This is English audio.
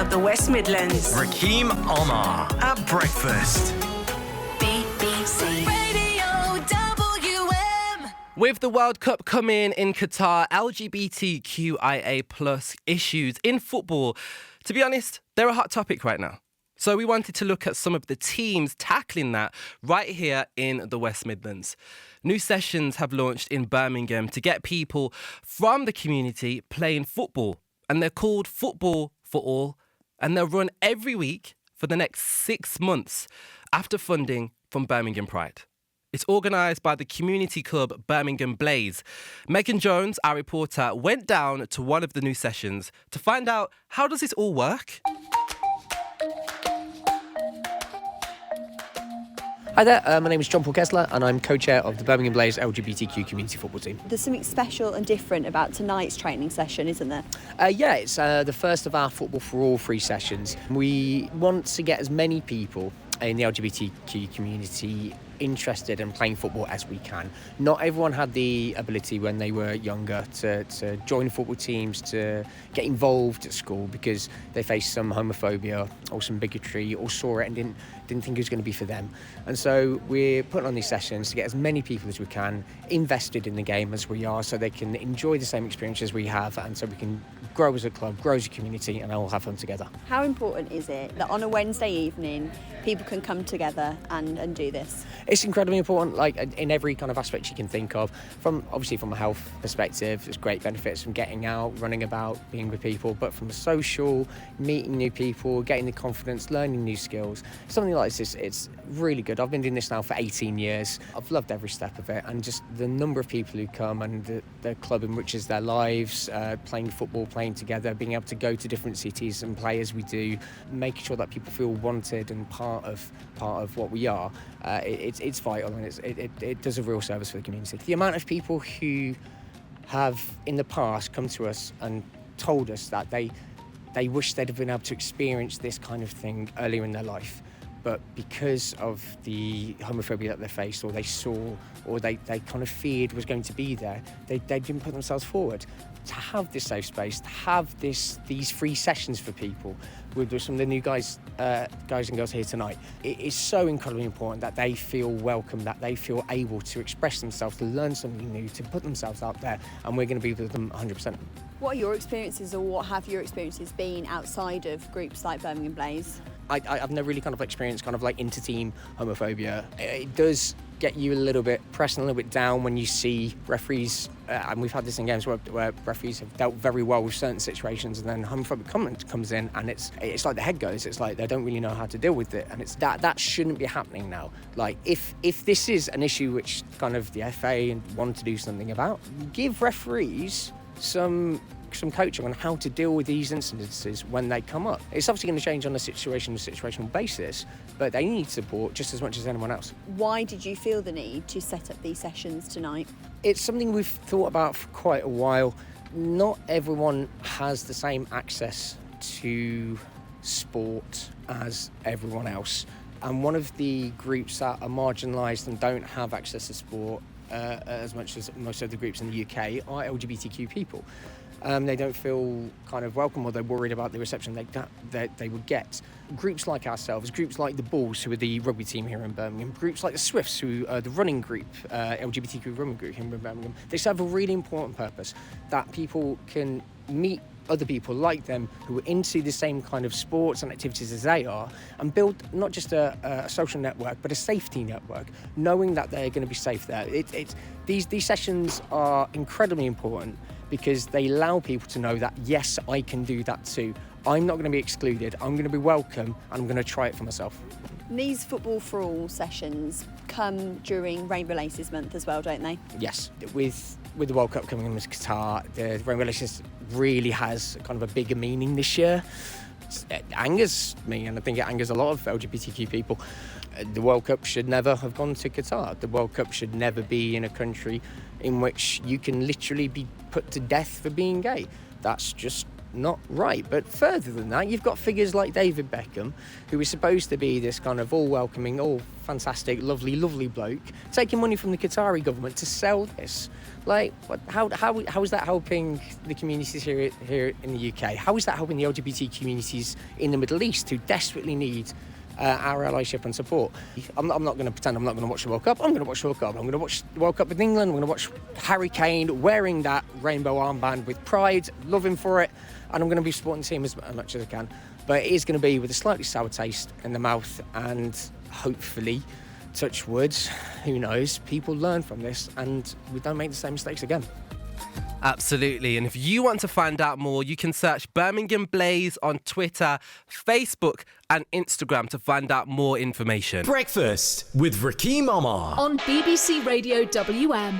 of the West Midlands. Rakeem Omar at breakfast. BBC Radio WM. With the World Cup coming in Qatar, LGBTQIA+ issues in football, to be honest, they're a hot topic right now. So we wanted to look at some of the teams tackling that right here in the West Midlands. New sessions have launched in Birmingham to get people from the community playing football. And they're called Football for All. And they'll run every week for the next 6 months after funding from Birmingham Pride. It's organised by the community club Birmingham Blaze. Megan Jones, our reporter, went down to one of the new sessions to find out, how does this all work? Hi there, my name is John-Paul Kesseler and I'm co-chair of the Birmingham Blaze LGBTQ community football team. There's something special and different about tonight's training session, isn't there? Yeah, it's the first of our Football for All 3 sessions. We want to get as many people in the LGBTQ community interested in playing football as we can. Not everyone had the ability when they were younger to join football teams, to get involved at school because they faced some homophobia or some bigotry or saw it and didn't think it was going to be for them. And so we're putting on these sessions to get as many people as we can invested in the game as we are, so they can enjoy the same experiences we have, and so we can grow as a club, grow as a community, and all have fun together. How important is it that on a Wednesday evening people can come together and do this? It's incredibly important, like in every kind of aspect you can think of. Obviously from a health perspective, there's great benefits from getting out, running about, being with people, but from a social, meeting new people, getting the confidence, learning new skills, something like this, it's really good. I've been doing this now for 18 years. I've loved every step of it, and just the number of people who come and the club enriches their lives, playing football, playing together, being able to go to different cities and play as we do, making sure that people feel wanted and part of what we are. It's vital, and it does a real service for the community. The amount of people who have in the past come to us and told us that they wish they'd have been able to experience this kind of thing earlier in their life, but because of the homophobia that they faced, or they saw, or they kind of feared was going to be there, they didn't put themselves forward. To have this safe space, to have these free sessions for people with some of the new guys and girls here tonight, it is so incredibly important that they feel welcome, that they feel able to express themselves, to learn something new, to put themselves out there, and we're going to be with them 100%. What are your experiences, or what have your experiences been outside of groups like Birmingham Blaze? I've never really kind of experienced kind of like inter-team homophobia. It does get you a little bit pressed and a little bit down when you see referees, and we've had this in games where referees have dealt very well with certain situations, and then homophobic comment comes in, and it's like the head goes. It's like they don't really know how to deal with it, and it's that shouldn't be happening now. Like if this is an issue which kind of the FA want to do something about, give referees some coaching on how to deal with these incidences when they come up. It's obviously going to change on a situational basis, but they need support just as much as anyone else. Why did you feel the need to set up these sessions tonight? It's something we've thought about for quite a while. Not everyone has the same access to sport as everyone else. And one of the groups that are marginalised and don't have access to sport as much as most of the groups in the UK are LGBTQ people. They don't feel kind of welcome, or they're worried about the reception they would get. Groups like ourselves, groups like the Bulls, who are the rugby team here in Birmingham, groups like the Swifts, who are the running group, LGBTQ running group here in Birmingham, they serve a really important purpose, that people can meet other people like them who are into the same kind of sports and activities as they are, and build not just a social network but a safety network, knowing that they're going to be safe there. These sessions are incredibly important because they allow people to know that, yes, I can do that too. I'm not going to be excluded, I'm going to be welcome, and I'm going to try it for myself. These Football for All sessions come during Rainbow Laces Month as well, don't they? Yes, with the World Cup coming in with Qatar, the Rainbow Laces really has kind of a bigger meaning this year. It angers me, and I think it angers a lot of LGBTQ people. The World Cup should never have gone to Qatar. The World Cup should never be in a country in which you can literally be put to death for being gay. That's just not right. But further than that, you've got figures like David Beckham, who is supposed to be this kind of all-welcoming, all fantastic, lovely, lovely bloke, taking money from the Qatari government to sell this. Like, how is that helping the communities here in the UK? How is that helping the LGBT communities in the Middle East who desperately need our allyship and support? I'm not going to pretend I'm not going to watch the World Cup. I'm going to watch the World Cup. I'm going to watch the World Cup with England. I'm going to watch Harry Kane wearing that rainbow armband with pride, love him for it, and I'm going to be supporting the team as much as I can. But it is going to be with a slightly sour taste in the mouth, and hopefully, touch wood, who knows, people learn from this and we don't make the same mistakes again. Absolutely. And if you want to find out more, you can search Birmingham Blaze on Twitter, Facebook and Instagram to find out more information. Breakfast with Rakeem Omar On BBC Radio WM.